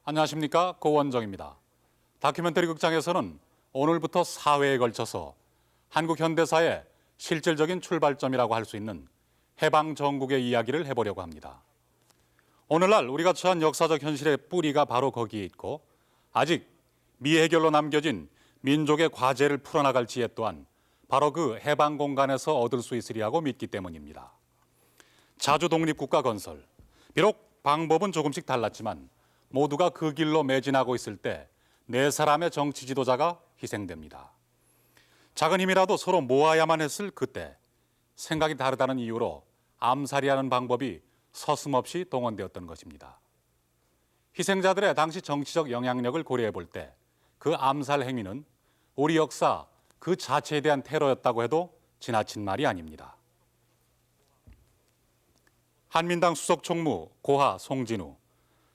안녕하십니까, 고원정입니다. 다큐멘터리 극장에서는 오늘부터 4회에 걸쳐서 한국 현대사의 실질적인 출발점이라고 할 수 있는 해방 전국의 이야기를 해보려고 합니다. 오늘날 우리가 처한 역사적 현실의 뿌리가 바로 거기에 있고 아직 미해결로 남겨진 민족의 과제를 풀어나갈 지혜 또한 바로 그 해방 공간에서 얻을 수 있으리라고 믿기 때문입니다. 자주 독립국가 건설, 비록 방법은 조금씩 달랐지만 모두가 그 길로 매진하고 있을 때 네 사람의 정치 지도자가 희생됩니다. 작은 힘이라도 서로 모아야만 했을 그때 생각이 다르다는 이유로 암살이라는 방법이 서슴없이 동원되었던 것입니다. 희생자들의 당시 정치적 영향력을 고려해 볼 때 그 암살 행위는 우리 역사 그 자체에 대한 테러였다고 해도 지나친 말이 아닙니다. 한민당 수석 총무 고하 송진우,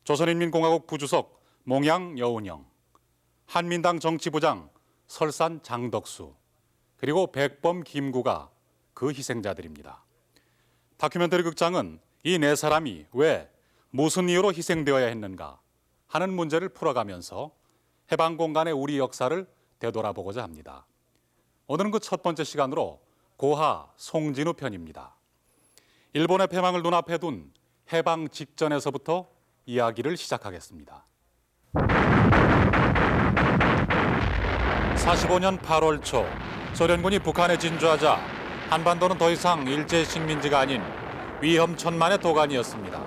조선인민공화국 부주석 몽양 여운형, 한민당 정치부장 설산 장덕수, 그리고 백범 김구가 그 희생자들입니다. 다큐멘터리 극장은 이 네 사람이 왜, 무슨 이유로 희생되어야 했는가 하는 문제를 풀어가면서 해방 공간의 우리 역사를 되돌아보고자 합니다. 오늘은 그 첫 번째 시간으로 고하 송진우 편입니다. 일본의 패망을 눈앞에 둔 해방 직전에서부터 이야기를 시작하겠습니다. 45년 8월 초 소련군이 북한에 진주하자 한반도는 더 이상 일제 식민지가 아닌 위험천만의 도가니였습니다.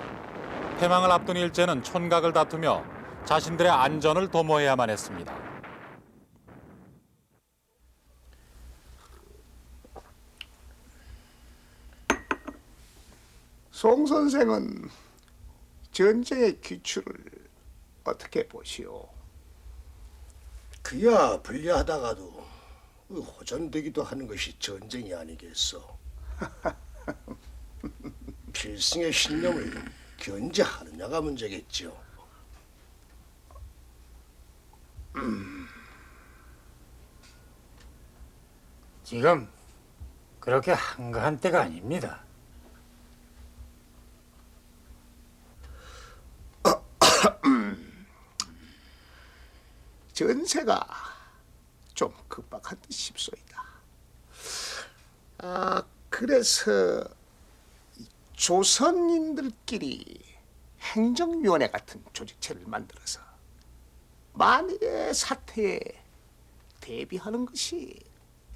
패망을 앞둔 일제는 촌각을 다투며 자신들의 안전을 도모해야만 했습니다. 송 선생은 전쟁의 기출을 어떻게 보시오? 그야 불리하다가도 호전되기도 하는 것이 전쟁이 아니겠소. 필승의 신념을 견제하느냐가 문제겠죠. 지금 그렇게 한가한 때가 아닙니다. 전세가 좀 급박한 듯 싶소이다. 그래서 조선인들끼리 행정위원회 같은 조직체를 만들어서 만일의 사태에 대비하는 것이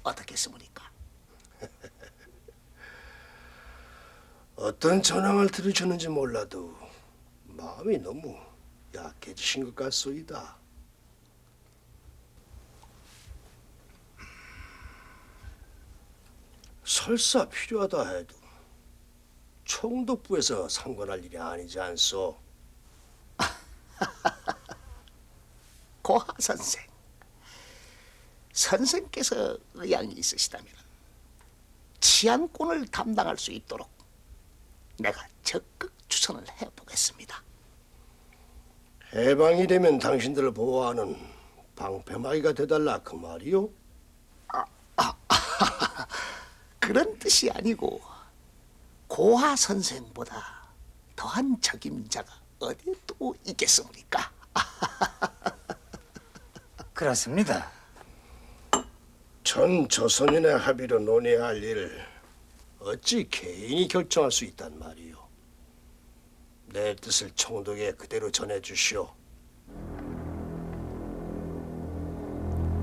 어떻겠습니까? 어떤 전황을 들으셨는지 몰라도 마음이 너무 약해지신 것 같소이다. 설사 필요하다 해도 총독부에서 상관할 일이 아니지 않소. 고하 선생, 선생께서 의향이 있으시다면 치안권을 담당할 수 있도록 내가 적극 추천을 해보겠습니다. 해방이 되면 당신들을 보호하는 방패막이가 되달라 그 말이요? 그런 뜻이 아니고 고하 선생보다 더한 적임자가 어디 또 있겠습니까? 그렇습니다. 전 조선인의 합의로 논의해야 할 일을 어찌 개인이 결정할 수 있단 말이요? 내 뜻을 총독에 그대로 전해주시오.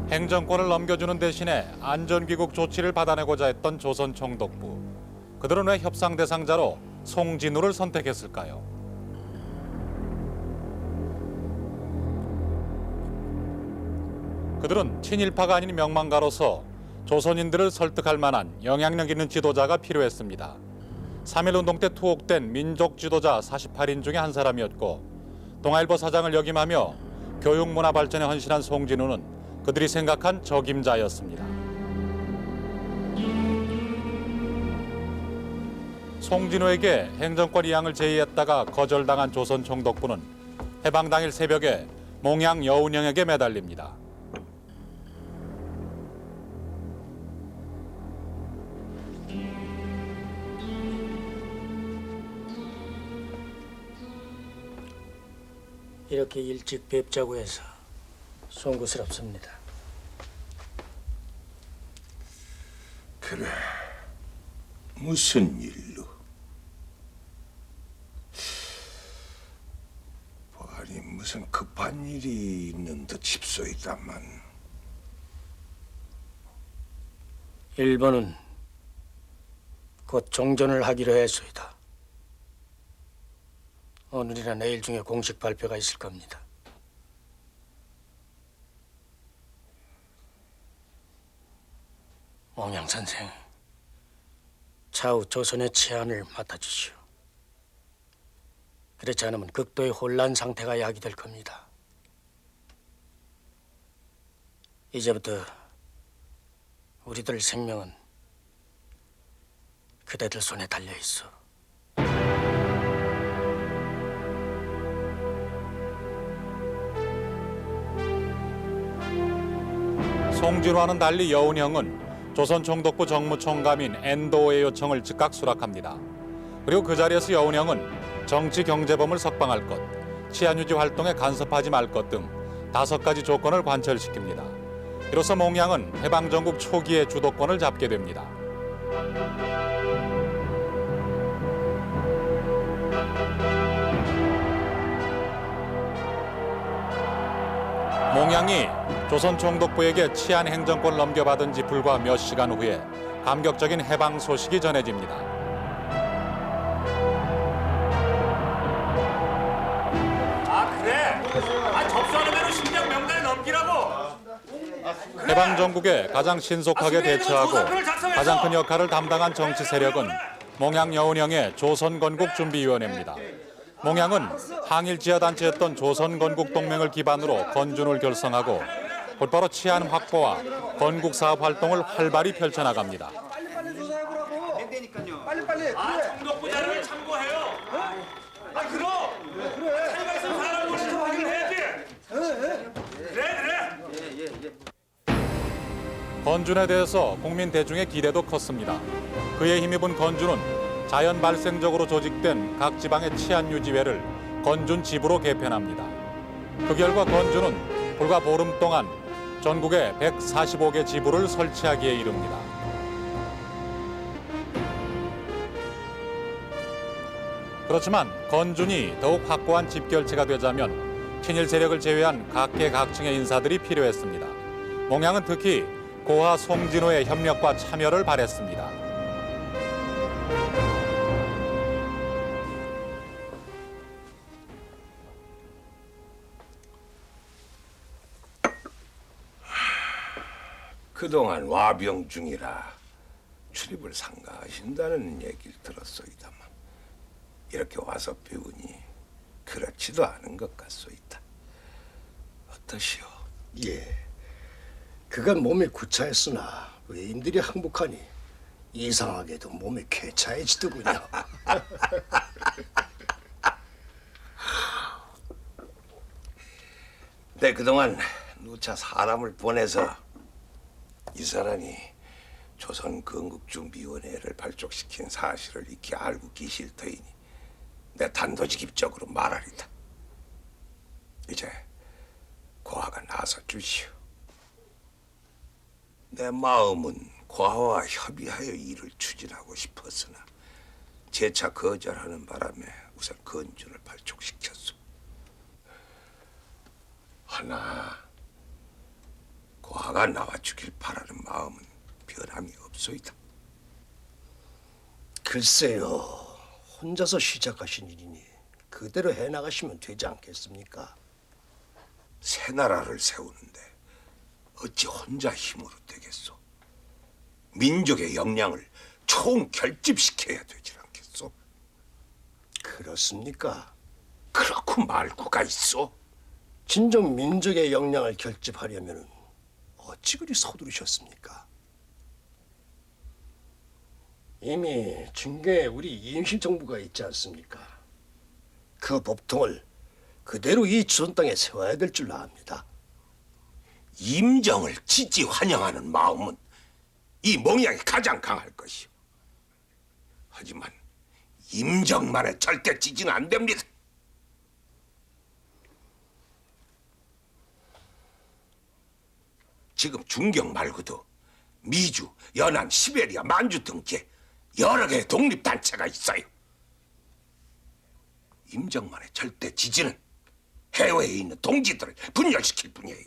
행정권을 넘겨주는 대신에 안전귀국 조치를 받아내고자 했던 조선 총독부. 그들은 왜 협상 대상자로 송진우를 선택했을까요? 그들은 친일파가 아닌 명망가로서 조선인들을 설득할 만한 영향력 있는 지도자가 필요했습니다. 3.1운동 때 투옥된 민족 지도자 48인 중에 한 사람이었고 동아일보 사장을 역임하며 교육문화 발전에 헌신한 송진우는 그들이 생각한 적임자였습니다. 송진우에게 행정권 이양을 제의했다가 거절당한 조선 총독부는 해방 당일 새벽에 몽양 여운형에게 매달립니다. 이렇게 일찍 뵙자고 해서 송구스럽습니다. 그래, 무슨 일로? 아니 무슨 급한 일이 있는 듯 싶소이다만. 일본은 곧 종전을 하기로 했소이다. 오늘이나 내일 중에 공식 발표가 있을 겁니다. 몽양 선생, 차후 조선의 치안을 맡아주시오. 그렇지 않으면 극도의 혼란 상태가 야기될 겁니다. 이제부터 우리들 생명은 그대들 손에 달려 있어. 송진우와는 달리 여운형은 조선 총독부 정무총감인 엔도의 요청을 즉각 수락합니다. 그리고 그 자리에서 여운형은 정치 경제범을 석방할 것, 치안유지 활동에 간섭하지 말 것 등 5가지 조건을 관철시킵니다. 이로써 몽양은 해방전국 초기에 주도권을 잡게 됩니다. 몽양이 조선 총독부에게 치안 행정권을 넘겨받은 지 불과 몇 시간 후에 감격적인 해방 소식이 전해집니다. 아 그래? 아 접수하는 대로 심장 명단에 넘기라고. 해방 전국에 가장 신속하게 대처하고 가장 큰 역할을 담당한 정치 세력은 몽양 여운형의 조선건국준비위원회입니다. 몽양은 항일 지하단체였던 조선건국동맹을 기반으로 건준을 결성하고 곧바로 치안 확보와 건국 사업 활동을 활발히 펼쳐나갑니다. 아 총독부 자료를 참고해요. 아 그럼. 자기가 있으면 사람 모시서 확인을 해야지. 그래. 건준에 대해서 국민 대중의 기대도 컸습니다. 그에 힘입은 건준은 자연 발생적으로 조직된 각 지방의 치안 유지회를 건준 지부로 개편합니다. 그 결과 건준은 불과 보름 동안 전국에 145개 지부를 설치하기에 이릅니다. 그렇지만 건준이 더욱 확고한 집결체가 되자면 친일 세력을 제외한 각계각층의 인사들이 필요했습니다. 몽양은 특히 고하 송진우의 협력과 참여를 바랬습니다. 그동안 와병 중이라 출입을 삼가하신다는 얘기를 들었소이다만 이렇게 와서 배우니 그렇지도 않은 것 같소이다. 어떠시오? 예, 그간 몸이 구차했으나 외인들이 항복하니 이상하게도 몸이 쾌차해지더군요. 네, 그동안 누차 사람을 보내서 이 사람이 조선건국준비위원회를 발족시킨 사실을 익히 알고 계실 터이니 내 단도직입적으로 말하리다. 이제 고아가 나서 주시오. 내 마음은 고아와 협의하여 일을 추진하고 싶었으나 재차 거절하는 바람에 우선 건준을 발족시켰소. 하나 고아가 나와주길 바라는 마음은 변함이 없소이다. 글쎄요, 혼자서 시작하신 일이니 그대로 해나가시면 되지 않겠습니까? 새 나라를 세우는데 어찌 혼자 힘으로 되겠소? 민족의 역량을 총 결집시켜야 되질 않겠소? 그렇습니까? 그렇고 말고가 있어? 진정 민족의 역량을 결집하려면 어찌 그리 서두르셨습니까? 이미 중경에 우리 임시정부가 있지 않습니까? 그 법통을 그대로 이 조선 땅에 세워야 될 줄 압니다. 임정을 지지 환영하는 마음은 이 몽양이 가장 강할 것이오. 하지만 임정만에 절대 지지는 안 됩니다. 지금 중경 말고도 미주, 연안, 시베리아, 만주 등지에 여러 개의 독립단체가 있어요. 임정만의 절대 지지는 해외에 있는 동지들을 분열시킬 뿐이에요.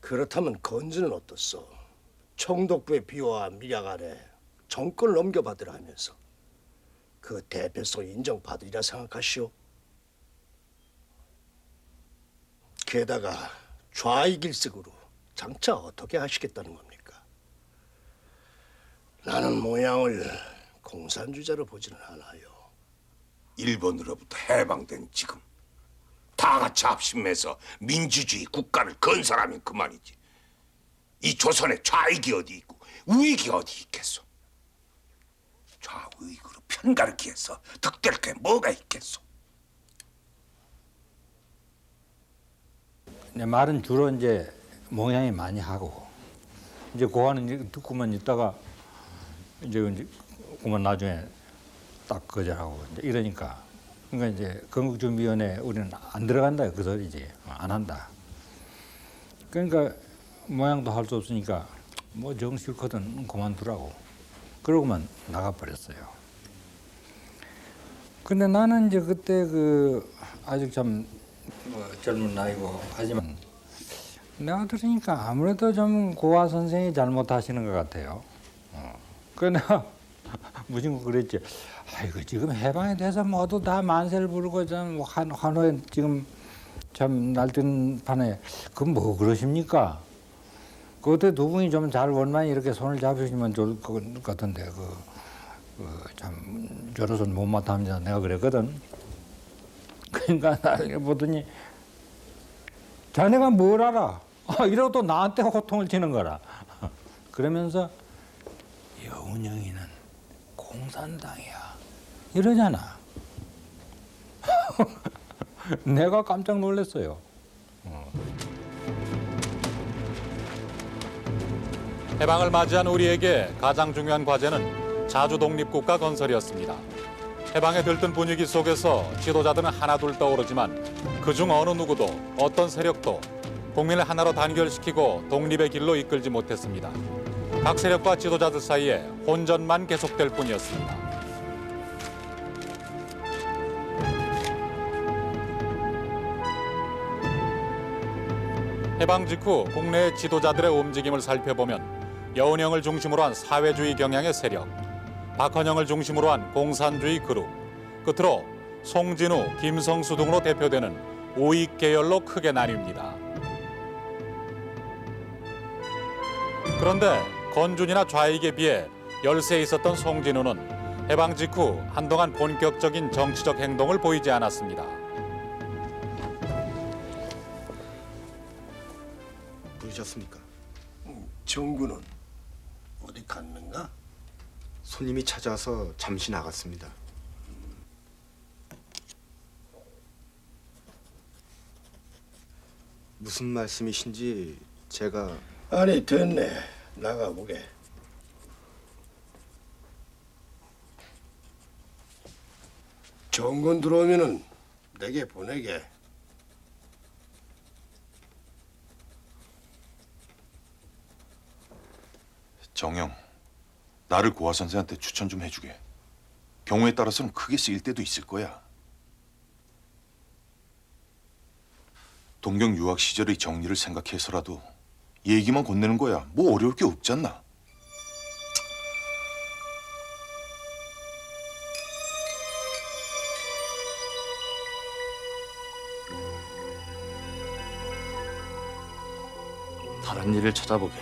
그렇다면 건주는 어떻소? 총독부의 비호와 미약 아래 정권을 넘겨받으라 하면서 그 대표성 인정받으리라 생각하시오? 게다가 좌익일색으로 장차 어떻게 하시겠다는 겁니까? 나는 모양을 공산주의자로 보지는 않아요. 일본으로부터 해방된 지금 다 같이 합심해서 민주주의 국가를 건설하면 그만이지. 이 조선에 좌익이 어디 있고 우익이 어디 있겠소? 좌우익으로 편가르기해서 득될 게 뭐가 있겠소? 내 말은 주로 이제 몽양이 많이 하고 이제 고아는 이제 듣고만 있다가 이제 그만 나중에 딱 거절하고 이제 이러니까 그러니까 이제 건국준비위원회 우리는 안 들어간다 그 소리지 안 한다. 그러니까 모양도 할 수 없으니까 뭐 정 싫거든 그만두라고 그러고만 나가버렸어요. 근데 나는 이제 그때 그 아직 참 뭐 젊은 나이고 하지만 내가 들으니까 아무래도 좀 고아 선생이 잘못하시는 것 같아요. 그 내가 무슨 그랬지. 아이고 지금 해방이 돼서 모두 다 만세를 부르고 좀 환호에 지금 참 날뜬 판에 그 뭐 그러십니까? 그때 두 분이 좀 잘 원만히 이렇게 손을 잡으시면 좋을 것 같은데 참 저로서는 못마땅합니다. 내가 그랬거든. 그러니까 나를 보더니 자네가 뭘 알아? 이러고 또 나한테 호통을 치는 거라. 그러면서 여운형이는 공산당이야 이러잖아. 내가 깜짝 놀랐어요. 해방을 맞이한 우리에게 가장 중요한 과제는 자주 독립국가 건설이었습니다. 해방에 들뜬 분위기 속에서 지도자들은 하나둘 떠오르지만 그중 어느 누구도 어떤 세력도 국민을 하나로 단결시키고 독립의 길로 이끌지 못했습니다. 각 세력과 지도자들 사이에 혼전만 계속될 뿐이었습니다. 해방 직후 국내 지도자들의 움직임을 살펴보면 여운형을 중심으로 한 사회주의 경향의 세력, 박헌영을 중심으로 한 공산주의 그룹, 끝으로 송진우, 김성수 등으로 대표되는 우익 계열로 크게 나뉩니다. 그런데 건준이나 좌익에 비해 열세에 있었던 송진우는 해방 직후 한동안 본격적인 정치적 행동을 보이지 않았습니다. 부르셨습니까? 정구는 어디 갔는가? 손님이 찾아와서 잠시 나갔습니다. 무슨 말씀이신지 제가 아니 됐네. 나가보게. 정군 들어오면은 내게 보내게. 정영, 나를 고아 선생한테 추천 좀 해주게. 경우에 따라서는 크게 쓰일 때도 있을 거야. 동경 유학 시절의 정리를 생각해서라도 얘기만 건네는 거야. 뭐 어려울 게 없지 않나? 다른 일을 찾아보게.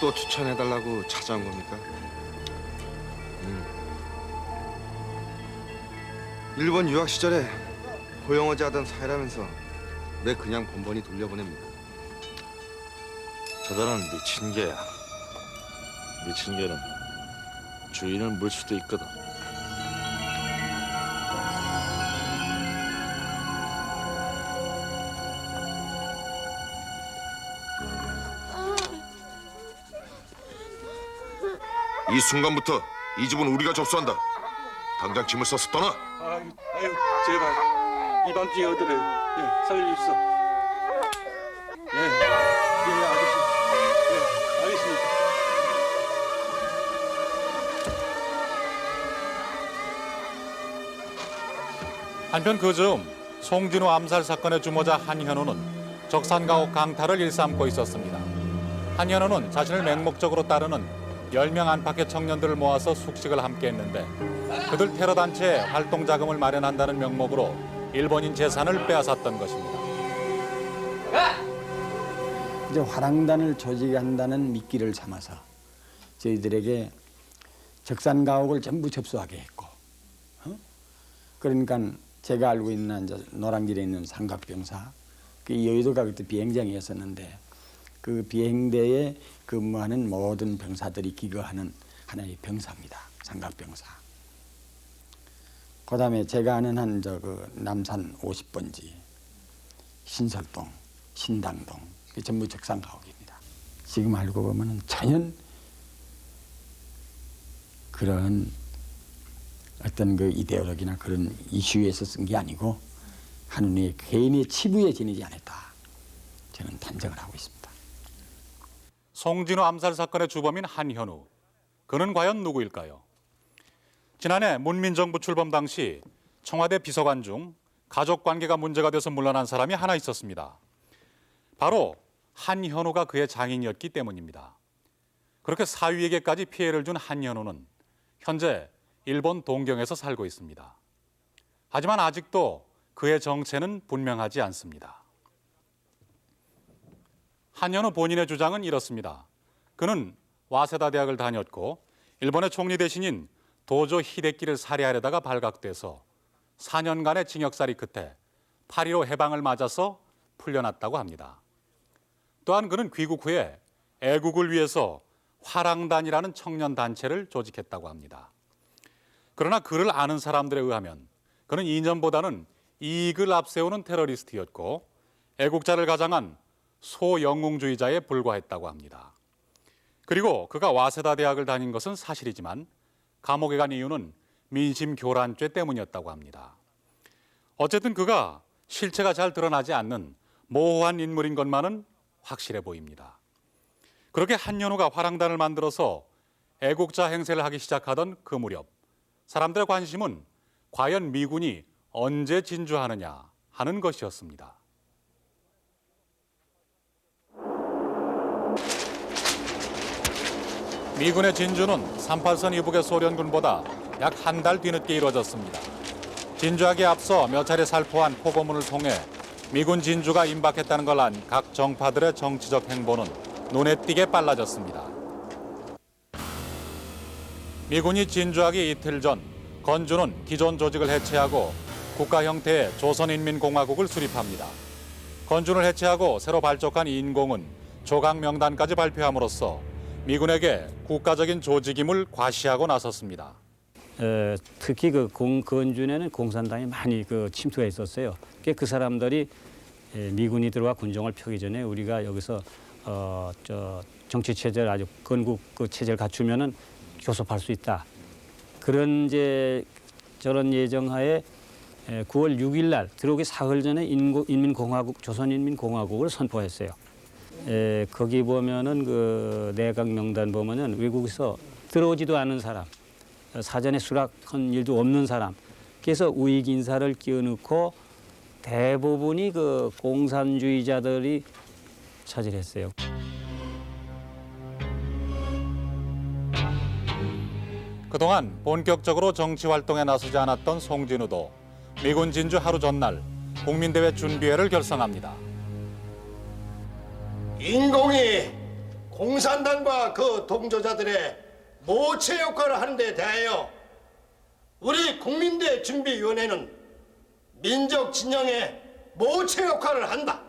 또 추천해달라고 찾아온 겁니까? 일본 유학 시절에 고용어지 하던 사이라면서 왜 그냥 번번이 돌려보냅니까? 저자는 미친 개야. 미친 개는 주인을 물 수도 있거든. 이 순간부터 이 집은 우리가 접수한다. 당장 짐을 써서 떠나. 아유, 제발 이 밤중에 어디를 살려주십시오. 아저씨. 알겠습니다. 한편 그 즈음 송진우 암살 사건의 주모자 한현우는 적산가옥 강탈을 일삼고 있었습니다. 한현우는 자신을 맹목적으로 따르는 10명 안팎의 청년들을 모아서 숙식을 함께 했는데 그들 테러 단체에 활동 자금을 마련한다는 명목으로 일본인 재산을 빼앗았던 것입니다. 이제 화랑단을 조직한다는 미끼를 삼아서 저희들에게 적산가옥을 전부 접수하게 했고, 그러니까 제가 알고 있는 이제 노량진에 있는 삼각병사, 그 여의도가 그때 비행장이었었는데 그 비행대에 근무하는 모든 병사들이 기거하는 하나의 병사입니다. 삼각병사. 그다음에 제가 아는 한 그 남산 50번지, 신설동, 신당동, 그 전부 적산가옥입니다. 지금 알고 보면은 전혀 그런 어떤 그 이데올로기나 그런 이슈에서 쓴 게 아니고 한우의 개인의 치부에 지니지 않았다. 저는 단정을 하고 있습니다. 송진우 암살 사건의 주범인 한현우. 그는 과연 누구일까요? 지난해 문민정부 출범 당시 청와대 비서관 중 가족관계가 문제가 돼서 물러난 사람이 하나 있었습니다. 바로 한현우가 그의 장인이었기 때문입니다. 그렇게 사위에게까지 피해를 준 한현우는 현재 일본 동경에서 살고 있습니다. 하지만 아직도 그의 정체는 분명하지 않습니다. 한현우 본인의 주장은 이렇습니다. 그는 와세다 대학을 다녔고 일본의 총리 대신인 도조 히데키를 살해하려다가 발각돼서 4년간의 징역살이 끝에 8.15 해방을 맞아서 풀려났다고 합니다. 또한 그는 귀국 후에 애국을 위해서 화랑단이라는 청년 단체를 조직했다고 합니다. 그러나 그를 아는 사람들에 의하면 그는 이념보다는 이익을 앞세우는 테러리스트였고 애국자를 가장한 소영웅주의자에 불과했다고 합니다. 그리고 그가 와세다 대학을 다닌 것은 사실이지만 감옥에 간 이유는 민심교란죄 때문이었다고 합니다. 어쨌든 그가 실체가 잘 드러나지 않는 모호한 인물인 것만은 확실해 보입니다. 그렇게 한현우가 화랑단을 만들어서 애국자 행세를 하기 시작하던 그 무렵 사람들의 관심은 과연 미군이 언제 진주하느냐 하는 것이었습니다. 미군의 진주는 38선 이북의 소련군보다 약 한 달 뒤늦게 이루어졌습니다. 진주하기에 앞서 몇 차례 살포한 포고문을 통해 미군 진주가 임박했다는 걸 안 각 정파들의 정치적 행보는 눈에 띄게 빨라졌습니다. 미군이 진주하기 이틀 전 건주는 기존 조직을 해체하고 국가 형태의 조선인민공화국을 수립합니다. 건주를 해체하고 새로 발족한 인공은 조각 명단까지 발표함으로써 미군에게 국가적인 조직임을 과시하고 나섰습니다. 특히 그 건준에는 공산당이 많이 침투해 있었어요. 그 사람들이 미군이 들어와 군정을 펴기 전에 우리가 여기서 정치 체제를 아주 건국 체제를 갖추면은 교섭할 수 있다. 그런 저런 예정하에 9월 6일 날 들어오기 사흘 전에 인민공화국 조선인민공화국을 선포했어요. 거기 보면은 그 내각 명단 보면은 외국에서 들어오지도 않은 사람, 사전에 수락한 일도 없는 사람, 그래서 우익 인사를 끼워넣고 대부분이 그 공산주의자들이 차지했어요. 그동안 본격적으로 정치 활동에 나서지 않았던 송진우도 미군 진주 하루 전날 국민대회 준비회를 결성합니다. 인공이 공산당과 그 동조자들의 모체 역할을 하는 데 대하여 우리 국민대 준비위원회는 민족 진영의 모체 역할을 한다.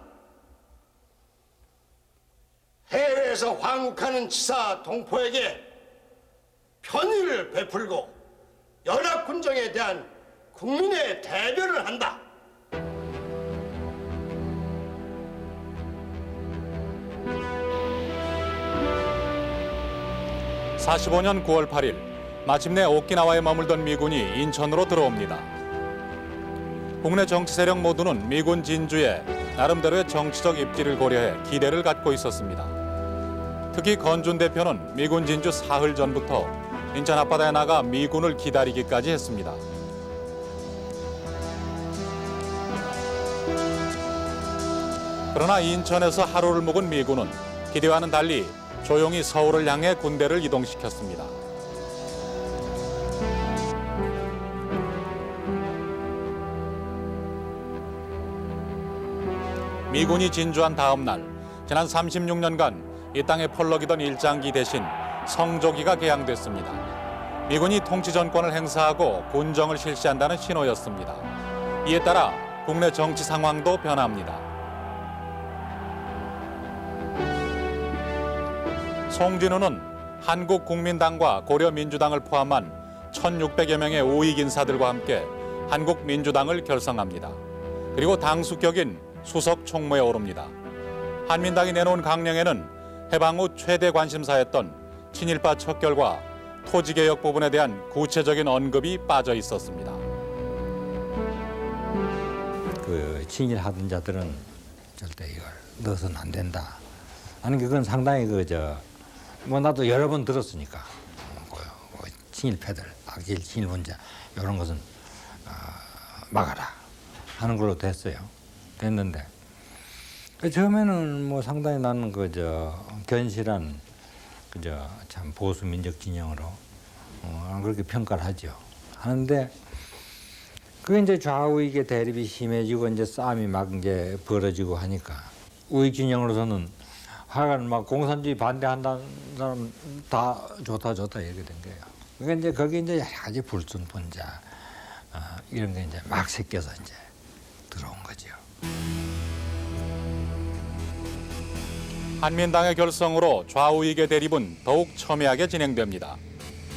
해외에서 황국하는 지사 동포에게 편의를 베풀고 연합군정에 대한 국민의 대변을 한다. (45년 9월 8일) 마침내 오키나와에 머물던 미군이 인천으로 들어옵니다. 국내 정치 세력 모두는 미군 진주에 나름대로의 정치적 입지를 고려해 기대를 갖고 있었습니다. 특히 건준 대표는 미군 진주 사흘 전부터 인천 앞바다에 나가 미군을 기다리기까지 했습니다. 그러나 인천에서 하루를 묵은 미군은 기대와는 달리 조용히 서울을 향해 군대를 이동시켰습니다. 미군이 진주한 다음 날, 지난 36년간 이 땅에 펄럭이던 일장기 대신 성조기가 개항됐습니다. 미군이 통치 전권을 행사하고 군정을 실시한다는 신호였습니다. 이에 따라 국내 정치 상황도 변합니다. 송진우는 한국국민당과 고려민주당을 포함한 1,600여 명의 우익 인사들과 함께 한국민주당을 결성합니다. 그리고 당수격인 수석 총무에 오릅니다. 한민당이 내놓은 강령에는 해방 후 최대 관심사였던 친일파 척결과 토지개혁 부분에 대한 구체적인 언급이 빠져 있었습니다. 그 친일하던 자들은 절대 이걸 넣어서는 안 된다. 아니 그건 상당히 뭐 나도 여러 번 들었으니까 친일패들, 악질 친일분자 이런 것은 막아라 하는 걸로 됐는데 처음에는 뭐 상당히 나는 견실한 참 보수 민족 진영으로 그렇게 평가를 하는데 그게 이제 좌우익의 대립이 심해지고 이제 싸움이 막 이제 벌어지고 하니까 우익 진영으로서는 하여간 막 공산주의 반대한다는 사람 다 좋다 이렇게 된 거예요. 그러니까 이제 거기 이제 여러 가지 불순분자 이런 게 이제 막 섞여서 이제 들어온 거죠. 한민당의 결성으로 좌우익의 대립은 더욱 첨예하게 진행됩니다.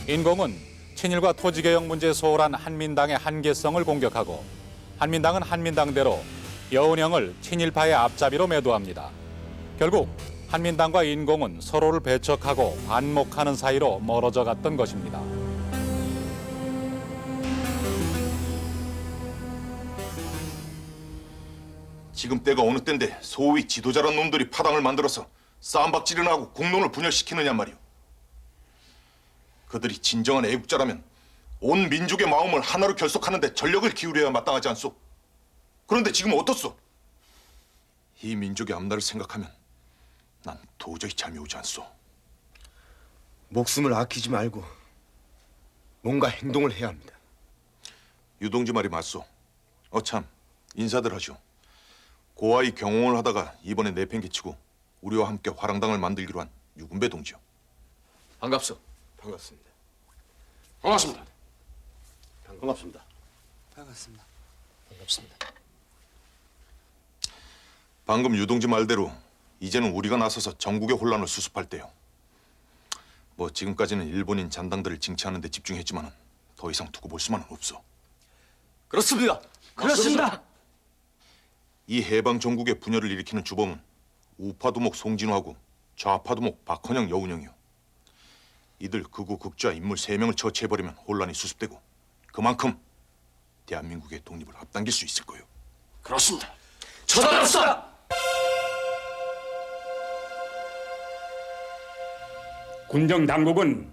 인공은 친일과 토지개혁 문제에 소홀한 한민당의 한계성을 공격하고 한민당은 한민당대로 여운형을 친일파의 앞잡이로 매도합니다. 결국 한민당과 인공은 서로를 배척하고 반목하는 사이로 멀어져 갔던 것입니다. 지금 때가 어느 때인데 소위 지도자란 놈들이 파당을 만들어서 싸움박질이나 하고 국론을 분열시키느냐 말이오. 그들이 진정한 애국자라면 온 민족의 마음을 하나로 결속하는 데 전력을 기울여야 마땅하지 않소? 그런데 지금 어떻소? 이 민족의 앞날을 생각하면 난 도저히 잠이 오지 않소. 목숨을 아끼지 말고 뭔가 행동을 해야 합니다. 유동지 말이 맞소. 어참 인사들 하시오. 고아이 경홍을 하다가 이번에 내팽개치고 우리와 함께 화랑당을 만들기로 한 유군배 동지요. 반갑소. 반갑습니다. 반갑습니다. 반갑습니다. 반갑습니다. 방금 유동지 말대로 이제는 우리가 나서서 전국의 혼란을 수습할 때요. 뭐 지금까지는 일본인 잔당들을 징치하는 데 집중했지만 더 이상 두고 볼 수만은 없어. 그렇습니다. 그렇습니다. 이 해방 전국의 분열을 일으키는 주범은 우파두목 송진우하고 좌파두목 박헌영 여운형이요. 이들 극우 극좌 인물 3명을 처치해버리면 혼란이 수습되고 그만큼 대한민국의 독립을 앞당길 수 있을 거예요. 그렇습니다. 처단합시다. 군정 당국은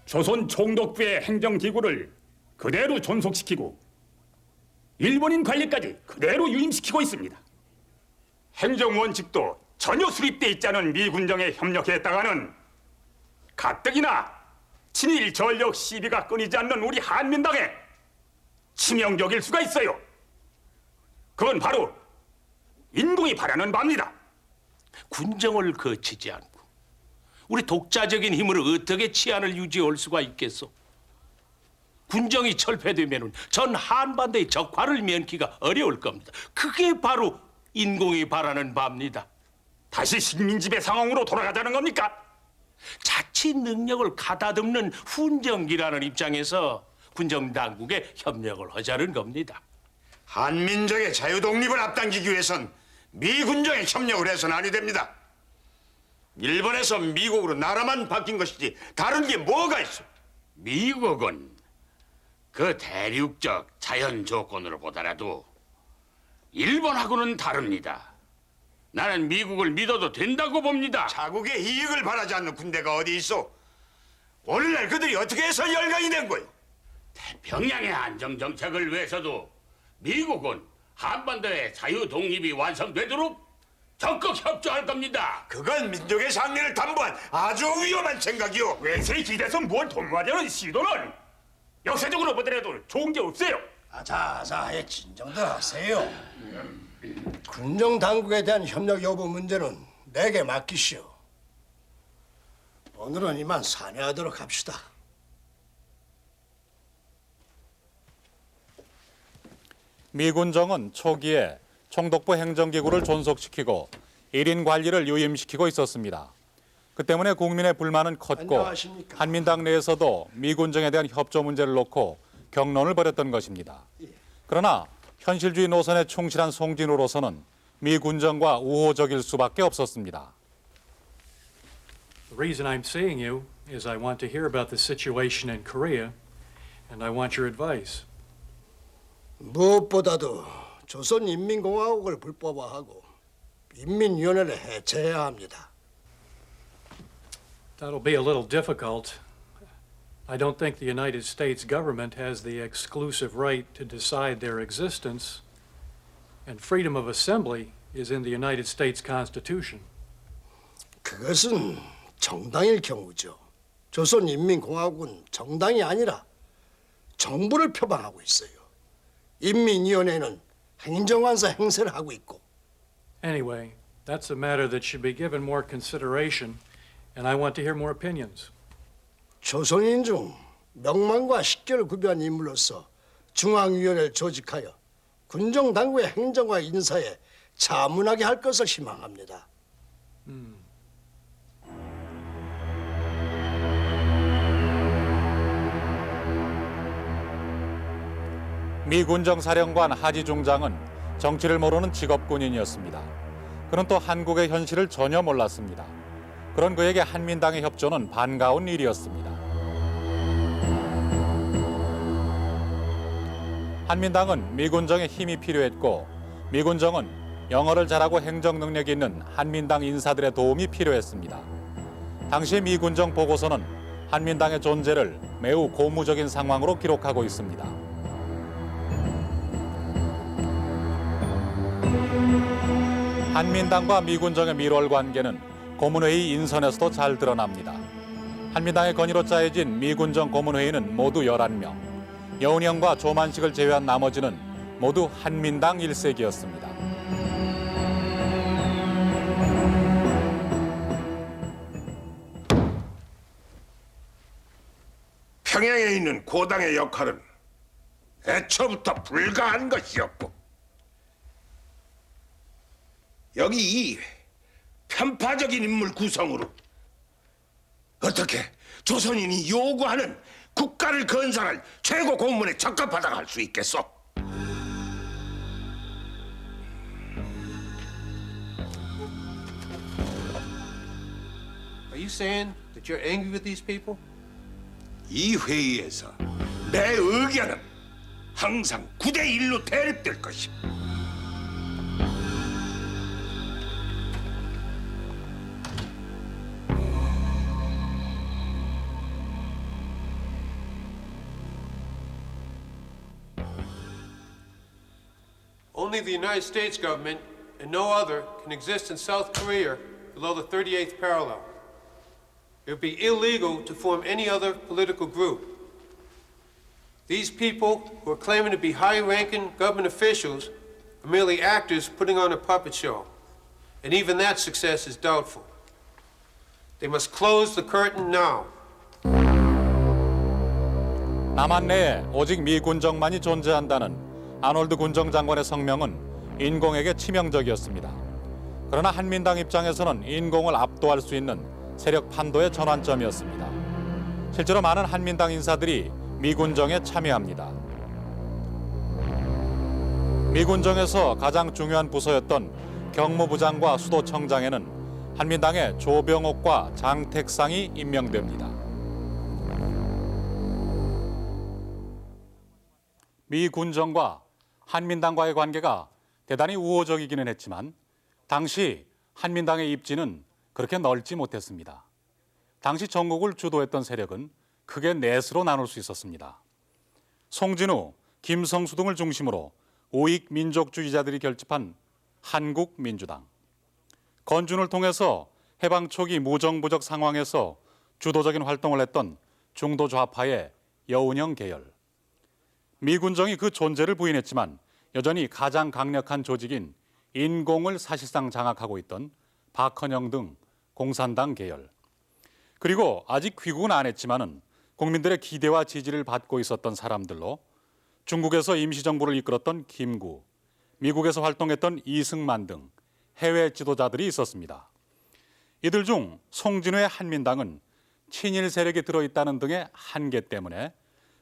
조선 총독부의 행정기구를 그대로 존속시키고 일본인 관리까지 그대로 유임시키고 있습니다. 행정원칙도 전혀 수립돼 있지 않은 미군정에 협력했다가는 가뜩이나 친일 전력 시비가 끊이지 않는 우리 한민당에 치명적일 수가 있어요. 그건 바로 인공이 바라는 바입니다. 군정을 거치지 않고 우리 독자적인 힘으로 어떻게 치안을 유지할 수가 있겠소? 군정이 철폐되면 전 한반도의 적화를 면키가 어려울 겁니다. 그게 바로 인공이 바라는 바입니다. 다시 식민지배 상황으로 돌아가자는 겁니까? 자치 능력을 가다듬는 훈정기라는 입장에서 군정 당국에 협력을 하자는 겁니다. 한민족의 자유 독립을 앞당기기 위해선 미군정에 협력을 해서는 아니 됩니다. 일본에서 미국으로 나라만 바뀐 것이지 다른 게 뭐가 있어? 미국은 그 대륙적 자연 조건으로 보더라도 일본하고는 다릅니다. 나는 미국을 믿어도 된다고 봅니다. 자국의 이익을 바라지 않는 군대가 어디 있어? 오늘날 그들이 어떻게 해서 열강이 된 거요? 평양의 안정 정책을 위해서도 미국은 한반도의 자유 독립이 완성되도록 적극 협조할 겁니다. 그건 민족의 상리를 담보한 아주 위험한 생각이요. 외세에 기대서 뭘 도모하려는 시도는 역사적으로 보더라도 좋은 게 없어요. 자자해 진정들 하세요. 군정 당국에 대한 협력 여부 문제는 내게 맡기시오. 오늘은 이만 산회하도록 합시다. 미군정은 초기에 총독부 행정기구를 존속시키고 1인 관리를 유임시키고 있었습니다. 그 때문에 국민의 불만은 컸고 안녕하십니까. 한민당 내에서도 미군정에 대한 협조 문제를 놓고 격론을 벌였던 것입니다. 그러나 현실주의 노선에 충실한 송진우로서는 미군정과 우호적일 수밖에 없었습니다. The reason I'm seeing you is I want to hear about the situation in Korea, and I want your advice. 무엇보다도 조선인민공화국을 불법화하고 인민위원회를 해체해야 합니다. That'll be a little difficult. I don't think the United States government has the exclusive right to decide their existence, and freedom of assembly is in the United States Constitution. 그것은 정당일 경우죠. 조선인민공화국은 정당이 아니라 정부를 표방하고 있어요. 인민위원회는 행정관사 행세를 하고 있고. Anyway, that's a matter that should be given more consideration, and I want to hear more opinions. 조선인 중 명망과 식견을 구비한 인물로서 중앙위원회를 조직하여 군정 당국의 행정과 인사에 자문하게 할 것을 희망합니다. 미군정 사령관 하지중장은 정치를 모르는 직업군인이었습니다. 그는 또 한국의 현실을 전혀 몰랐습니다. 그런 그에게 한민당의 협조는 반가운 일이었습니다. 한민당은 미군정에 힘이 필요했고 미군정은 영어를 잘하고 행정 능력이 있는 한민당 인사들의 도움이 필요했습니다. 당시 미군정 보고서는 한민당의 존재를 매우 고무적인 상황으로 기록하고 있습니다. 한민당과 미군정의 밀월 관계는 고문회의 인선에서도 잘 드러납니다. 한민당의 건의로 짜여진 미군정 고문회의는 모두 11명, 여운형과 조만식을 제외한 나머지는 모두 한민당 일색이었습니다. 평양에 있는 고당의 역할은 애초부터 불가한 것이었고 여기 이 편파적인 인물 구성으로 어떻게 조선인이 요구하는 국가를 건설할 최고 공무원에 적합하다고 할 수 있겠어? Are you saying that you're angry with these people? 이 회의에서 내 의견은 항상 9대1로 대립될 것이야. Only the United States government and no other can exist in South Korea below the 38th parallel. it would be illegal to form any other political group. These people who are claiming to be high-ranking government officials are merely actors putting on a puppet show, and even that success is doubtful. They must close the curtain now. 남한 내에 오직 미 군정만이 존재한다는 아놀드 군정 장관의 성명은 인공에게 치명적이었습니다. 그러나 한민당 입장에서는 인공을 압도할 수 있는 세력 판도의 전환점이었습니다. 실제로 많은 한민당 인사들이 미군정에 참여합니다. 미군정에서 가장 중요한 부서였던 경무부장과 수도청장에는 한민당의 조병옥과 장택상이 임명됩니다. 미군정과 한민당과의 관계가 대단히 우호적이기는 했지만 당시 한민당의 입지는 그렇게 넓지 못했습니다. 당시 전국을 주도했던 세력은 크게 넷으로 나눌 수 있었습니다. 송진우, 김성수 등을 중심으로 우익 민족주의자들이 결집한 한국민주당, 건준을 통해서 해방 초기 무정부적 상황에서 주도적인 활동을 했던 중도 좌파의 여운형 계열, 미군정이 그 존재를 부인했지만 여전히 가장 강력한 조직인 인공을 사실상 장악하고 있던 박헌영 등 공산당 계열, 그리고 아직 귀국은 안 했지만은 국민들의 기대와 지지를 받고 있었던 사람들로 중국에서 임시정부를 이끌었던 김구, 미국에서 활동했던 이승만 등 해외 지도자들이 있었습니다. 이들 중 송진우의 한민당은 친일 세력이 들어있다는 등의 한계 때문에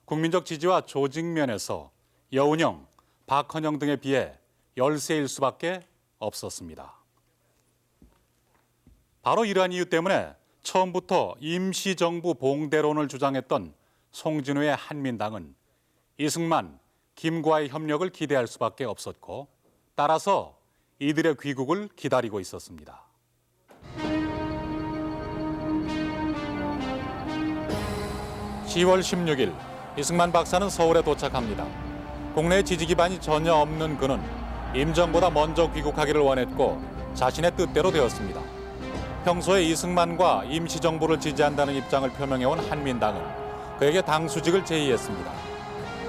국민적 지지와 조직 면에서 여운형, 박헌영 등에 비해 열세일 수밖에 없었습니다. 바로 이러한 이유 때문에 처음부터 임시정부 봉대론을 주장했던 송진우의 한민당은 이승만, 김구와의 협력을 기대할 수밖에 없었고 따라서 이들의 귀국을 기다리고 있었습니다. 10월 16일 이승만 박사는 서울에 도착합니다. 국내 지지 기반이 전혀 없는 그는 임정보다 먼저 귀국하기를 원했고 자신의 뜻대로 되었습니다. 평소에 이승만과 임시정부를 지지한다는 입장을 표명해온 한민당은 그에게 당수직을 제의했습니다.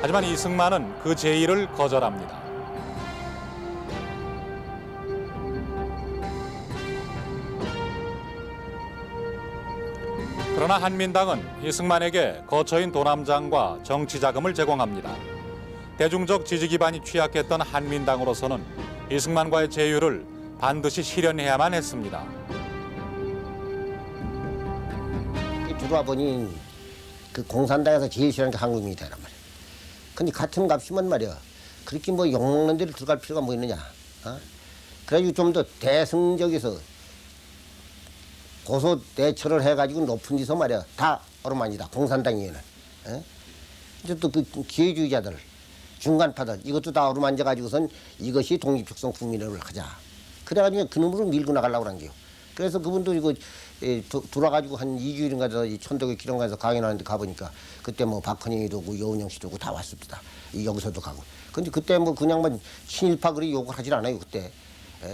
하지만 이승만은 그 제의를 거절합니다. 그러나 한민당은 이승만에게 거처인 도남장과 정치 자금을 제공합니다. 대중적 지지 기반이 취약했던 한민당으로서는 이승만과의 제휴를 반드시 실현해야만 했습니다. 들어와 보니 그 공산당에서 제일 싫어하는 게 한국민이란 말이야. 근데 같은 값이면 말이야. 그렇게 뭐 욕먹는 데를 들어갈 필요가 뭐 있느냐. 그래가지고 좀 더 대승적에서 고소 대처를 해가지고 높은 데서 말이야. 다 어루만이다. 공산당이에는. 이제 또 그 기회주의자들, 중간파들 이것도 다 어루만져가지고선 이것이 독립적성 국민을 하자. 그래가지고 그놈으로 밀고 나가려고 한 게요. 그래서 그분도 이거 돌아가지고 한 2주일인가 더 천덕의 기령관에서 강연하는데 가보니까 그때 뭐 박헌영이도 오고 여운형 씨도 오고 다 왔습니다. 여기서도 가고. 근데 그때 뭐 그냥 뭐 친일파 그리 욕을 하질 않아요 그때.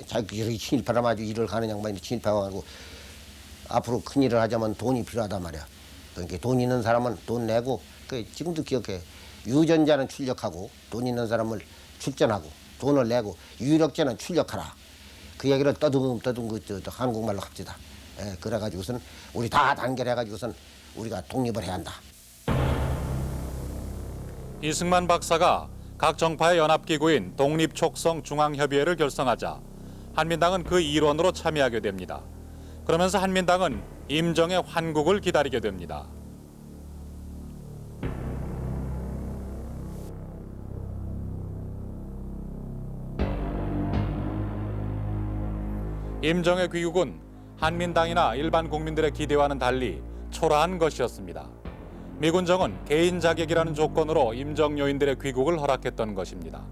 자기들이 친일파라 아주 일을 가는 양반이 친일파가 아니고 앞으로 큰 일을 하자면 돈이 필요하단 말이야. 그러니까 돈 있는 사람은 돈 내고 지금도 기억해. 유전자는 출력하고 돈 있는 사람을 출전하고 돈을 내고 유력자는 출력하라. 그 얘기를 떠듬 한국말로 합시다. 그래가지고선 우리 다 단결해가지고선 우리가 독립을 해야 한다. 이승만 박사가 각 정파의 연합기구인 독립촉성중앙협의회를 결성하자 한민당은 그 일원으로 참여하게 됩니다. 그러면서 한민당은 임정의 환국을 기다리게 됩니다. 임정의 귀국은 한민당이나 일반 국민들의 기대와는 달리 초라한 것이었습니다. 미군정은 개인 자격이라는 조건으로 임정 요인들의 귀국을 허락했던 것입니다.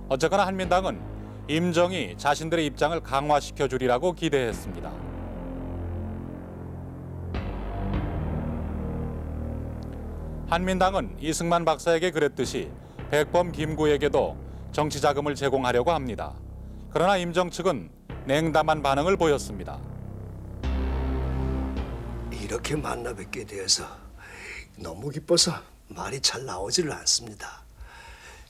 어쨌거나 한민당은 임정이 자신들의 입장을 강화시켜 주리라고 기대했습니다. 한민당은 이승만 박사에게 그랬듯이 백범 김구에게도 정치 자금을 제공하려고 합니다. 그러나 임정 측은 냉담한 반응을 보였습니다. 이렇게 만나 뵙게 되어서 너무 기뻐서 말이 잘 나오지를 않습니다.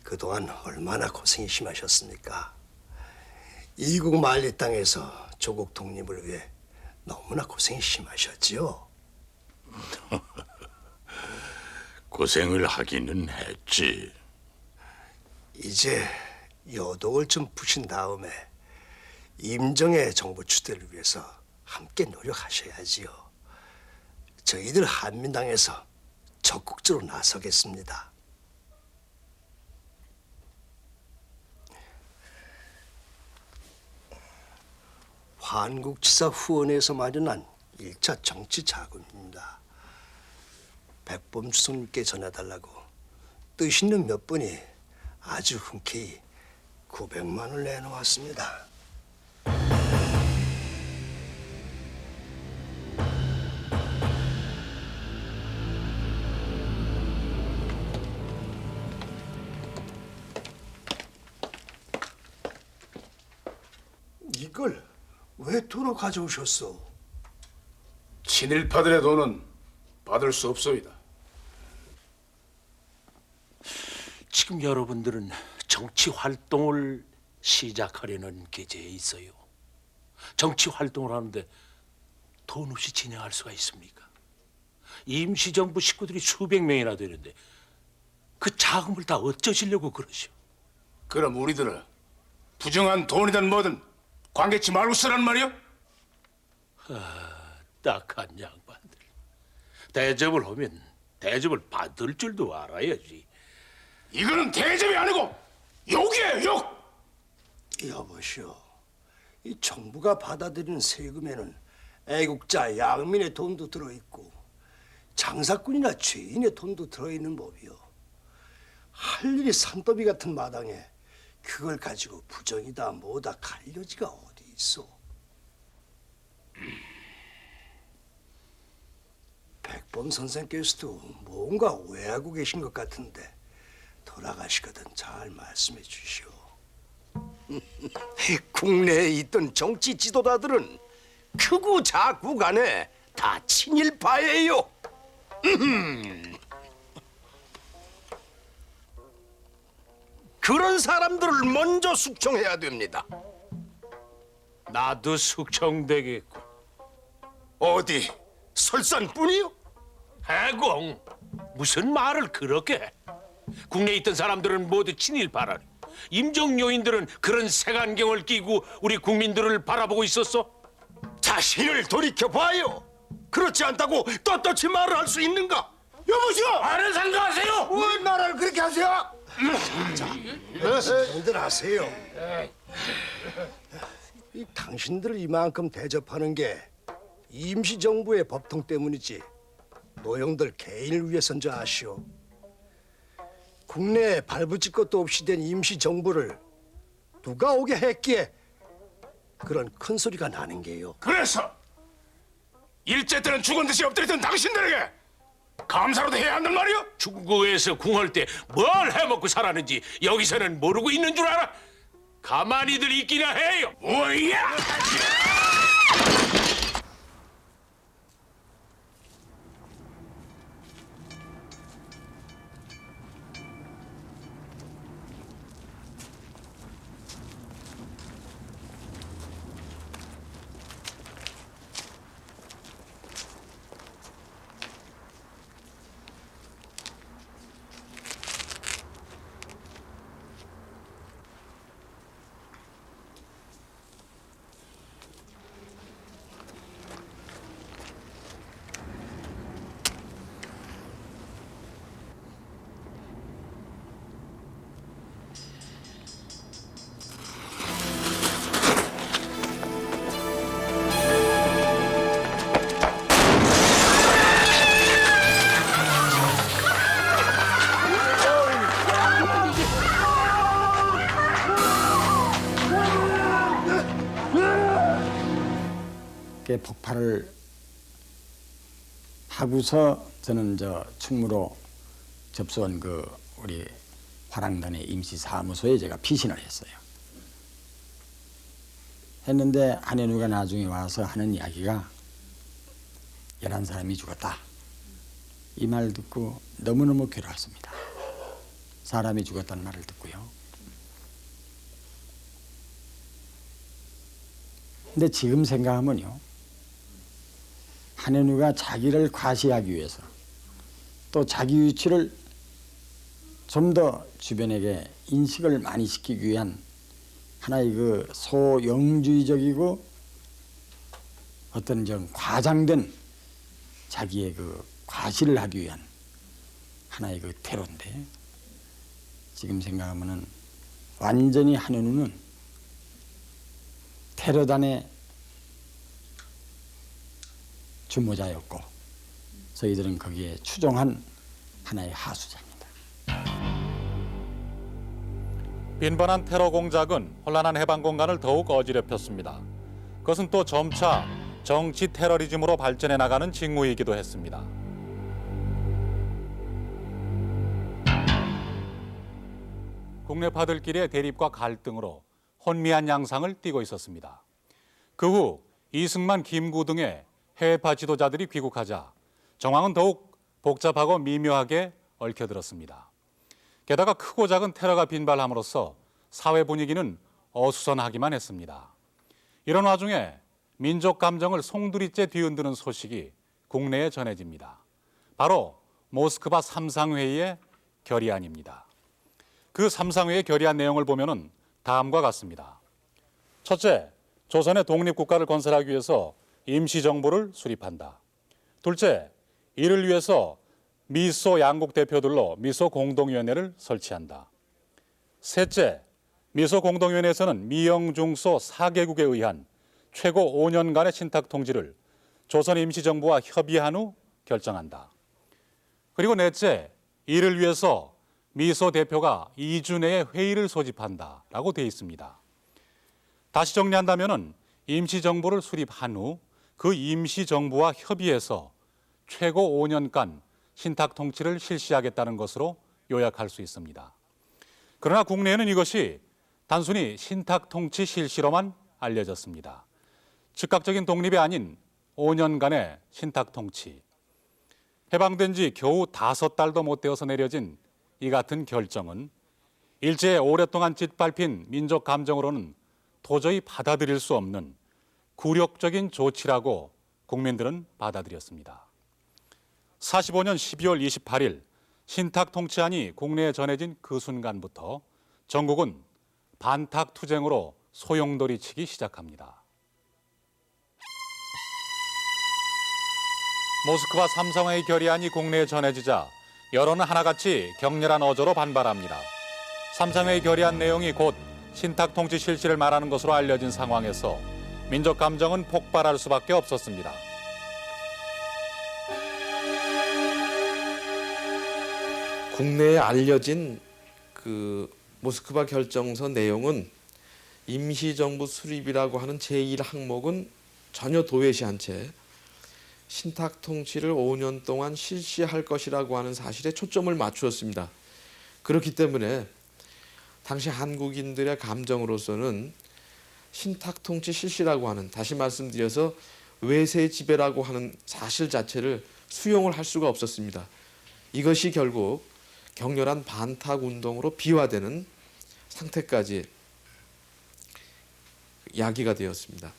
그동안 얼마나 고생이 심하셨습니까? 이국 만리 땅에서 조국 독립을 위해 너무나 고생이 심하셨지요. 고생을 하기는 했지. 이제 여독을 좀 푸신 다음에 임정의 정부 추대를 위해서 함께 노력하셔야지요. 저희들 한민당에서 적극적으로 나서겠습니다. 한국지사 후원회에서 마련한 1차 정치 자금입니다. 백범 주석님께 전해달라고 뜻 있는 몇 분이 아주 흔쾌히 900만 원을 내놓았습니다. 이걸 왜 도로 가져오셨소? 친일파들의 돈은 받을 수 없소이다. 지금 여러분들은 정치 활동을 시작하려는 계제에 있어요. 정치 활동을 하는데 돈 없이 진행할 수가 있습니까? 임시정부 식구들이 수백 명이나 되는데 그 자금을 다 어쩌시려고 그러시오? 그럼 우리들은 부정한 돈이든 뭐든 관계치 말고 쓰란 말이오? 딱한 양반들. 대접을 하면 대접을 받을 줄도 알아야지. 이거는 대접이 아니고 욕이에요, 욕! 여보시오, 이 정부가 받아들이는 세금에는 애국자 양민의 돈도 들어있고 장사꾼이나 죄인의 돈도 들어있는 법이요. 할 일이 산더미 같은 마당에 그걸 가지고 부정이다 뭐다 갈려지가 어디 있어. 백범 선생께서도 뭔가 오해하고 계신 것 같은데 돌아가시거든 잘 말씀해 주시오. 국내에 있던 정치 지도자들은 크고 작고 간에 다 친일파예요. 그런 사람들을 먼저 숙청해야 됩니다. 나도 숙청되겠고. 어디 설산뿐이요? 해공 무슨 말을 그렇게 해? 국내에 있던 사람들은 모두 친일파라니. 임정요인들은 그런 색안경을 끼고 우리 국민들을 바라보고 있었어? 자신을 돌이켜봐요. 그렇지 않다고 떳떳이 말을 할 수 있는가? 여보시오! 말을 상가하세요! 왜 나라를 그렇게 하세요? 자, 당신들 하세요. 이 당신들을 이만큼 대접하는 게 임시정부의 법통 때문이지 노영들 개인을 위해서인 줄 아시오. 국내에 발붙일 것도 없이 된 임시정부를 누가 오게 했기에 그런 큰 소리가 나는 게요. 그래서 일제 때는 죽은 듯이 엎드렸던 당신들에게 감사라도 해야 한단 말이오? 중국에서 궁할 때 뭘 해먹고 살았는지 여기서는 모르고 있는 줄 알아? 가만히들 있기나 해요. 뭐야? 폭발을 하고서 저는 충무로 접수한 그 우리 화랑단의 임시사무소에 제가 피신을 했어요. 했는데 한현우가 나중에 와서 하는 이야기가 11사람이 죽었다. 이 말 듣고 너무너무 괴로웠습니다. 사람이 죽었다는 말을 듣고요. 근데 지금 생각하면요, 한현우가 자기를 과시하기 위해서 또 자기 위치를 좀 더 주변에게 인식을 많이 시키기 위한 하나의 그 소영주의적이고 어떤 좀 과장된 자기의 그 과시를 하기 위한 하나의 그 테러인데, 지금 생각하면은 완전히 한현우는 테러단의 주모자였고 저희들은 거기에 추종한 하나의 하수자입니다. 빈번한 테러 공작은 혼란한 해방 공간을 더욱 어지럽혔습니다. 그것은 또 점차 정치 테러리즘으로 발전해 나가는 징후이기도 했습니다. 국내파들끼리의 대립과 갈등으로 혼미한 양상을 띠고 있었습니다. 그 후 이승만, 김구 등의 해외파 지도자들이 귀국하자 정황은 더욱 복잡하고 미묘하게 얽혀들었습니다. 게다가 크고 작은 테러가 빈발함으로써 사회 분위기는 어수선하기만 했습니다. 이런 와중에 민족 감정을 송두리째 뒤흔드는 소식이 국내에 전해집니다. 바로 모스크바 삼상회의의 결의안입니다. 그 삼상회의 결의안 내용을 보면은 다음과 같습니다. 첫째, 조선의 독립국가를 건설하기 위해서 임시정부를 수립한다. 둘째, 이를 위해서 미소 양국 대표들로 미소 공동위원회를 설치한다. 셋째, 미소 공동위원회에서는 미영중소 4개국에 의한 최고 5년간의 신탁 통지를 조선 임시정부와 협의한 후 결정한다. 그리고 넷째, 이를 위해서 미소 대표가 2주 내에 회의를 소집한다라고 되어 있습니다. 다시 정리한다면은 임시정부를 수립한 후 그 임시정부와 협의해서 최고 5년간 신탁 통치를 실시하겠다는 것으로 요약할 수 있습니다. 그러나 국내에는 이것이 단순히 신탁 통치 실시로만 알려졌습니다. 즉각적인 독립이 아닌 5년간의 신탁 통치. 해방된 지 겨우 5달도 못 되어서 내려진 이 같은 결정은 일제에 오랫동안 짓밟힌 민족 감정으로는 도저히 받아들일 수 없는 굴욕적인 조치라고 국민들은 받아들였습니다. 45년 12월 28일 신탁 통치안이 국내에 전해진 그 순간부터 전국은 반탁 투쟁으로 소용돌이치기 시작합니다. 모스크바 삼상회의 결의안이 국내에 전해지자 여론은 하나같이 격렬한 어조로 반발합니다. 삼상회의 결의안 내용이 곧 신탁 통치 실시를 말하는 것으로 알려진 상황에서 민족 감정은 폭발할 수밖에 없었습니다. 국내에 알려진 그 모스크바 결정서 내용은 임시정부 수립이라고 하는 제1항목은 전혀 도외시한 채 신탁 통치를 5년 동안 실시할 것이라고 하는 사실에 초점을 맞추었습니다. 그렇기 때문에 당시 한국인들의 감정으로서는 신탁 통치 실시라고 하는, 다시 말씀드려서 외세 지배라고 하는 사실 자체를 수용을 할 수가 없었습니다. 이것이 결국 격렬한 반탁 운동으로 비화되는 상태까지 야기가 되었습니다.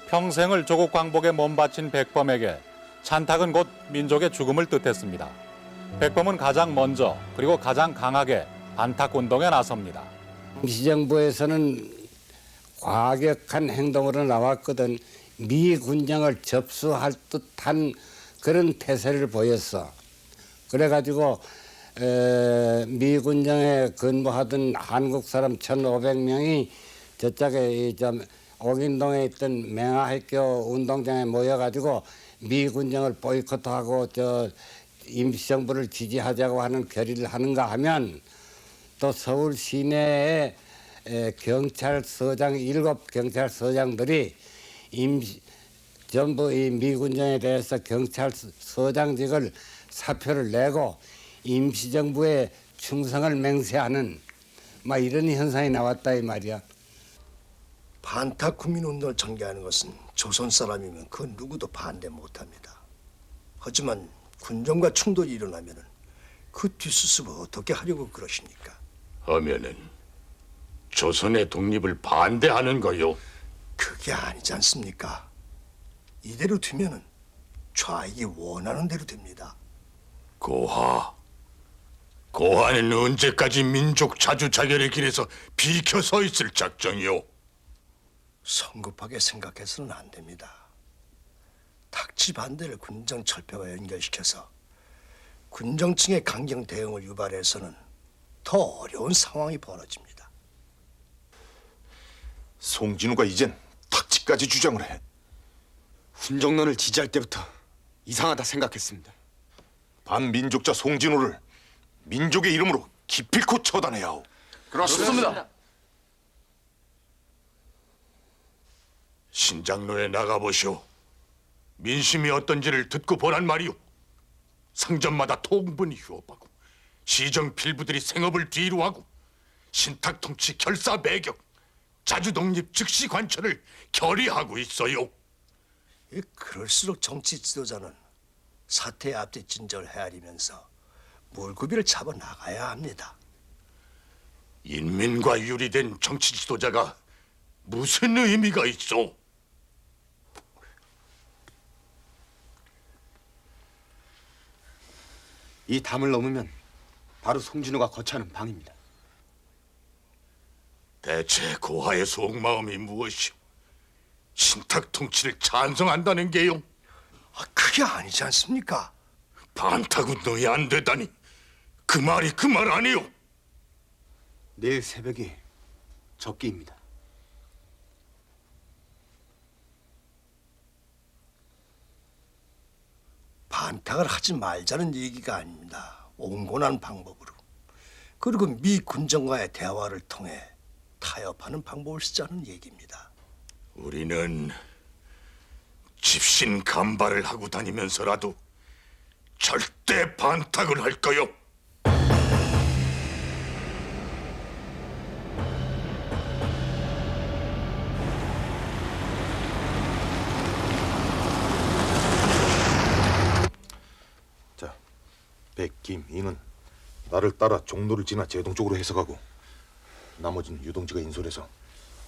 평생을 조국 광복에 몸바친 백범에게 찬탁은 곧 민족의 죽음을 뜻했습니다. 백범은 가장 먼저 그리고 가장 강하게 반탁 운동에 나섭니다. 임시정부에서는 과격한 행동으로 나왔거든. 미 군정을 접수할 듯한 그런 태세를 보였어. 그래가지고 미 군정에 근무하던 한국 사람 1,500명이 저쪽에 옥인동에 있던 맹화학교 운동장에 모여가지고 미 군정을 보이콧하고 임시정부를 지지하자고 하는 결의를 하는가 하면, 또 서울 시내에 경찰서장 7경찰서장들이 전부 이 미군정에 대해서 막 이런 현상이 나왔다 이 말이야. 반탁 국민운동을 전개하는 것은 조선 사람이면 그 누구도 반대 못합니다. 하지만 군정과 충돌이 일어나면 그 뒷수습을 어떻게 하려고 그러십니까? 하면은 조선의 독립을 반대하는 거요. 그게 아니지 않습니까? 이대로 두면은 좌익이 원하는 대로 됩니다. 고하는 언제까지 민족 자주자결의 길에서 비켜 서 있을 작정이요? 성급하게 생각해서는 안 됩니다. 탁지 반대를 군정 철폐와 연결시켜서 군정층의 강경 대응을 유발해서는 더 어려운 상황이 벌어집니다. 송진우가 이젠 탁지까지 주장을 해. 훈정론을 지지할 때부터 이상하다 생각했습니다. 반민족자 송진우를 민족의 이름으로 기필코 처단해야 하오. 그렇습니다. 신장로에 나가보시오. 민심이 어떤지를 듣고 보란 말이오. 상점마다 통분이 휴업하고 시정 필부들이 생업을 뒤로하고 신탁 통치 결사 매격 자주 독립 즉시 관철을 결의하고 있어요. 그럴수록 정치 지도자는 사태의 앞뒤 진절을 헤아리면서 물고기를 잡아 나가야 합니다. 인민과 유리된 정치 지도자가 무슨 의미가 있어? 이 담을 넘으면 바로 송진우가 거처하는 방입니다. 대체 고하의 속마음이 무엇이오? 신탁 통치를 찬성한다는 게요? 그게 아니지 않습니까? 반탁운동이 안 되다니 그 말이 그 말 아니오? 내일 새벽에 적기입니다. 반탁을 하지 말자는 얘기가 아닙니다. 온건한 방법으로. 그리고 미 군정과의 대화를 통해 타협하는 방법을 쓰자는 얘기입니다. 우리는 집신감발을 하고 다니면서라도 절대 반탁을 할 거요. 자, 백, 김, 이는 나를 따라 종로를 지나 제동 쪽으로 해석하고 나머지는 유동지가 인솔해서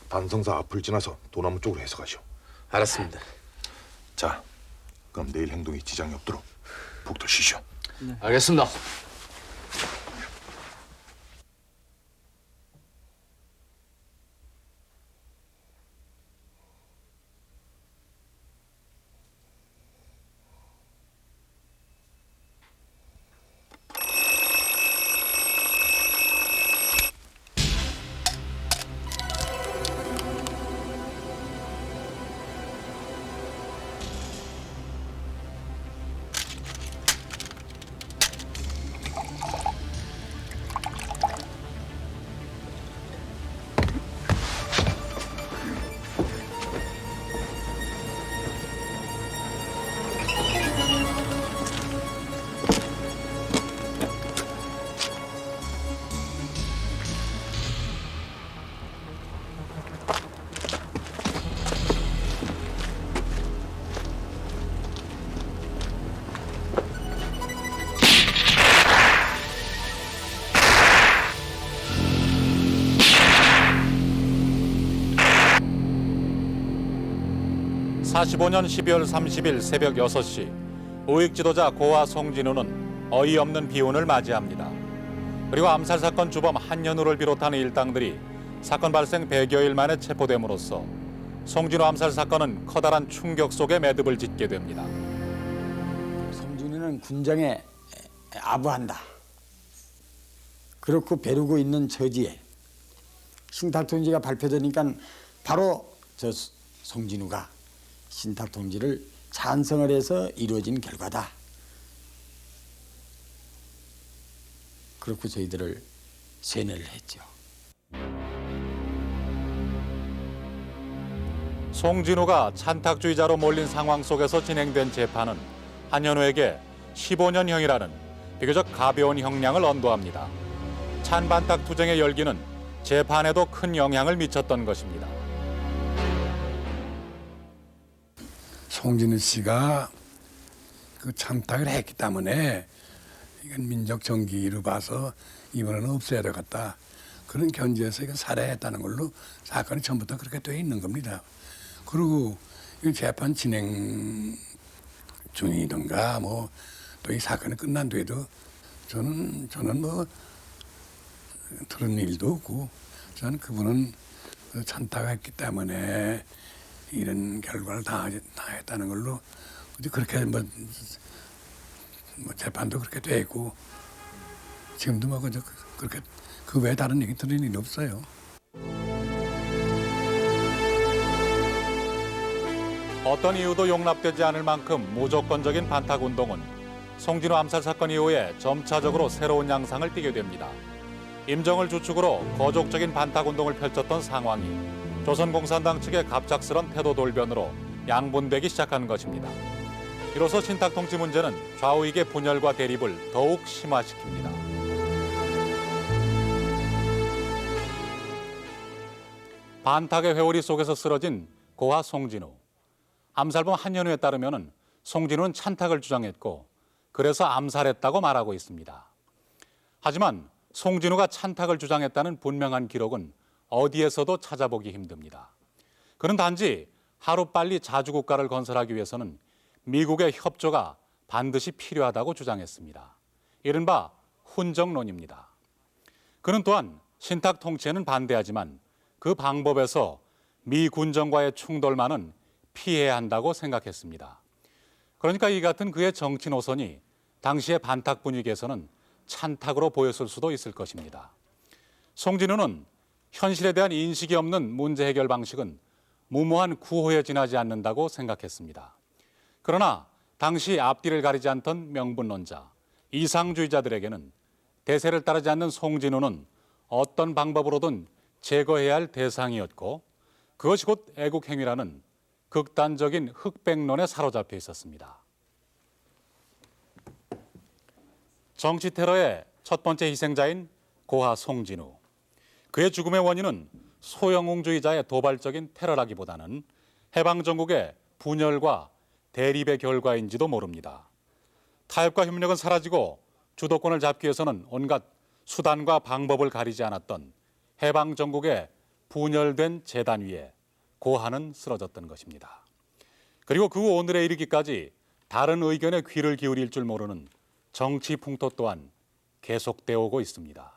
단성사 앞을 지나서 도나무 쪽으로 해석하시오. 알았습니다. 자, 그럼 내일 행동에 지장이 없도록 푹 더 쉬시오. 알겠습니다. (45년 12월 30일) 새벽 6시 우익 지도자 고와 송진우는 어이없는 비운을 맞이합니다. 그리고 암살 사건 주범 한현우를 비롯한 일당들이 사건 발생 100여일 만에 체포됨으로써 송진우 암살 사건은 커다란 충격 속에 매듭을 짓게 됩니다. 송진우는 군정에 아부한다. 그렇고 벼르고 있는 처지에 신탁통지가 발표되니까 바로 저 송진우가 신탁통지를 찬성을 해서 이루어진 결과다. 그렇고 저희들을 세뇌를 했죠. 송진우가 찬탁주의자로 몰린 상황 속에서 진행된 재판은 한현우에게 15년형이라는 비교적 가벼운 형량을 언도합니다. 찬반탁 투쟁의 열기는 재판에도 큰 영향을 미쳤던 것입니다. 송진우 씨가 그 참탁을 했기 때문에 이건 민족 정기로 봐서 이번에는 없애야 되겠다. 그런 견지에서 이건 살해했다는 걸로 사건이 처음부터 그렇게 돼 있는 겁니다. 그리고 이 재판 진행 중이든가 뭐 또 이 사건이 끝난 뒤에도 저는 뭐 들은 일도 없고 저는 그분은 참탁했기 때문에 이런 결과를 당했다는 걸로 그렇게 뭐 재판도 그렇게 되고 지금도 뭐 그렇게 그 외에 다른 얘기 들은 일이 없어요. 어떤 이유도 용납되지 않을 만큼 무조건적인 반탁운동은 송진우 암살 사건 이후에 점차적으로 새로운 양상을 띠게 됩니다. 임정을 주축으로 거족적인 반탁운동을 펼쳤던 상황이 조선공산당 측의 갑작스런 태도 돌변으로 양분되기 시작한 것입니다. 이로써 신탁통치 문제는 좌우익의 분열과 대립을 더욱 심화시킵니다. 반탁의 회오리 속에서 쓰러진 고아 송진우. 암살범 한현우에 따르면 송진우는 찬탁을 주장했고 그래서 암살했다고 말하고 있습니다. 하지만 송진우가 찬탁을 주장했다는 분명한 기록은 어디에서도 찾아보기 힘듭니다. 그는 단지 하루빨리 자주국가를 건설하기 위해서는 미국의 협조가 반드시 필요하다고 주장했습니다. 이른바 훈정론입니다. 그는 또한 신탁 통치에는 반대하지만 그 방법에서 미 군정과의 충돌만은 피해야 한다고 생각했습니다. 그러니까 이 같은 그의 정치 노선이 당시의 반탁 분위기에서는 찬탁으로 보였을 수도 있을 것입니다. 송진우는 현실에 대한 인식이 없는 문제 해결 방식은 무모한 구호에 지나지 않는다고 생각했습니다. 그러나 당시 앞뒤를 가리지 않던 명분론자, 이상주의자들에게는 대세를 따르지 않는 송진우는 어떤 방법으로든 제거해야 할 대상이었고 그것이 곧 애국행위라는 극단적인 흑백론에 사로잡혀 있었습니다. 정치 테러의 첫 번째 희생자인 고아 송진우. 그의 죽음의 원인은 소영웅주의자의 도발적인 테러라기보다는 해방 전국의 분열과 대립의 결과인지도 모릅니다. 타협과 협력은 사라지고 주도권을 잡기 위해서는 온갖 수단과 방법을 가리지 않았던 해방 전국의 분열된 재단 위에 고아는 쓰러졌던 것입니다. 그리고 그 오늘에 이르기까지 다른 의견에 귀를 기울일 줄 모르는 정치 풍토 또한 계속되어 오고 있습니다.